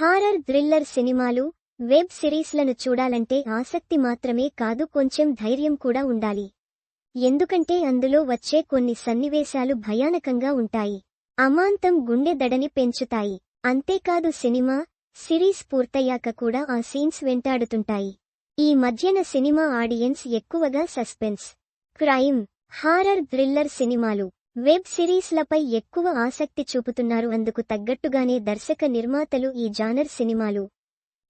Horror thriller సినిమాలు, web సిరీస్లను చూడాలంటే ఆసక్తి మాత్రమే కాదు, కొంచెం ధైర్యం కూడా ఉండాలి. ఎందుకంటే అందులో వచ్చే కొన్ని సన్నివేశాలు భయానకంగా ఉంటాయి. అమాంతం గుండె దడని పెంచుతాయి. అంతేకాదు సినిమా, సిరీస్ పూర్తయ్యాక కూడా ఆ సీన్స్ వెంటాడుతుంటాయి. ఈ మధ్యన సినిమా ఆడియన్స్ ఎక్కువగా సస్పెన్స్, క్రైమ్, హారర్ థ్రిల్లర్ సినిమాలు, వెబ్ సిరీస్లపై ఎక్కువ ఆసక్తి చూపుతున్నారు. అందుకు తగ్గట్టుగానే దర్శక నిర్మాతలు ఈ జానర్ సినిమాలు,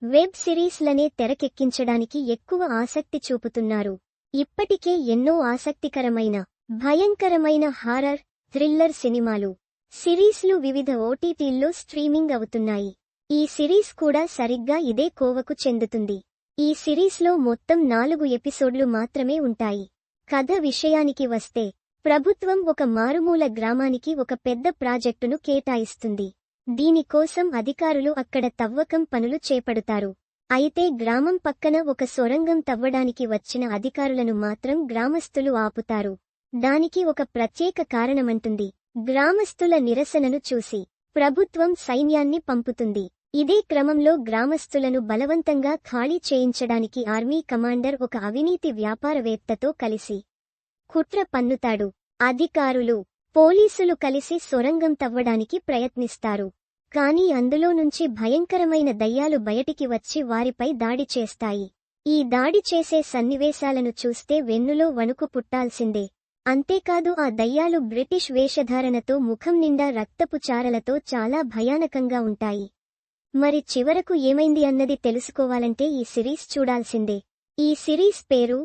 వెబ్ సిరీస్లనే తెరకెక్కించడానికి ఎక్కువ ఆసక్తి చూపుతున్నారు. ఇప్పటికే ఎన్నో ఆసక్తికరమైన, భయంకరమైన హారర్, థ్రిల్లర్ సినిమాలు, సిరీస్లు వివిధ ఓటీటీల్లో స్ట్రీమింగ్ అవుతున్నాయి. ఈ సిరీస్ కూడా సరిగ్గా ఇదే కోవకు చెందుతుంది. ఈ సిరీస్లో మొత్తం 4 ఎపిసోడ్లు మాత్రమే ఉంటాయి. కథ విషయానికి వస్తే, ప్రభుత్వం ఒక మారుమూల గ్రామానికి ఒక పెద్ద ప్రాజెక్టును కేటాయిస్తుంది. దీనికోసం అధికారులు అక్కడ తవ్వకం పనులు చేపడతారు. అయితే గ్రామం పక్కన ఒక సొరంగం తవ్వడానికి వచ్చిన అధికారులను మాత్రం గ్రామస్తులు ఆపుతారు. దానికి ఒక ప్రత్యేక కారణమంటుంది. గ్రామస్తుల నిరసనను చూసి ప్రభుత్వం సైన్యాన్ని పంపుతుంది. ఇదే క్రమంలో గ్రామస్తులను బలవంతంగా ఖాళీ చేయించడానికి ఆర్మీ కమాండర్ ఒక అవినీతి వ్యాపారవేత్తతో కలిసి కుట్ర పన్నుతాడు. అధికారులు, పోలీసులు కలిసి సొరంగం తవ్వడానికి ప్రయత్నిస్తారు. కానీ అందులో నుంచి భయంకరమైన దయ్యాలు బయటికి వచ్చి వారిపై దాడి చేస్తాయి. ఈ దాడి చేసే సన్నివేశాలను చూస్తే వెన్నులో వణుకు పుట్టాల్సిందే. అంతేకాదు ఆ దయ్యాలు బ్రిటిష్ వేషధారణతో, ముఖం నిండా రక్తపు చారలతో చాలా భయానకంగా ఉంటాయి. మరి చివరకు ఏమైంది అన్నది తెలుసుకోవాలంటే ఈ సిరీస్ చూడాల్సిందే. ఈ సిరీస్ పేరు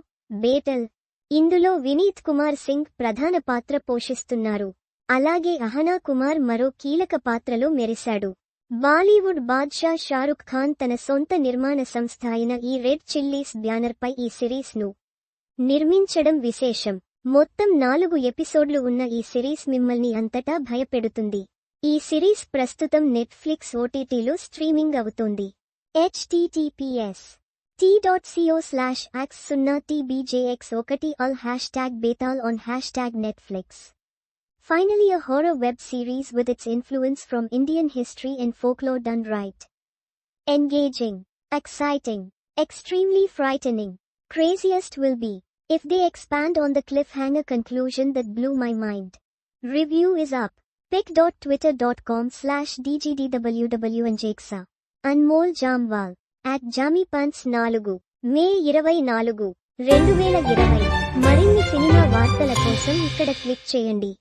బేటల్. ఇందులో వినీత్ కుమార్ సింగ్ ప్రధాన పాత్ర పోషిస్తున్నారు. అలాగే అహనా కుమార్ మరో కీలక పాత్రలో మెరిశాడు. బాలీవుడ్ బాద్షా షారుఖ్ ఖాన్ తన సొంత నిర్మాణ సంస్థ అయిన ఈ రెడ్ చిల్లీస్ బ్యానర్పై ఈ సిరీస్ను నిర్మించడం విశేషం. మొత్తం 4 ఎపిసోడ్లు ఉన్న ఈ సిరీస్ మిమ్మల్ని అంతటా భయపెడుతుంది. ఈ సిరీస్ ప్రస్తుతం నెట్ఫ్లిక్స్ ఓటీటీలో స్ట్రీమింగ్ అవుతోంది. https://x0tbjx1al#betal on#Netflix. Finally, a horror web series with its influence from Indian history and folklore done right. Engaging, exciting, extremely frightening. Craziest will be if they expand on the cliffhanger conclusion that blew my mind. Review is up. pic.twitter.com/dgdwwnjeksa. Anmol Jamwal @jamipants4 మే 24, 2020. మరిన్ని cinema వార్తల కోసం ఇక్కడ click చేయండి.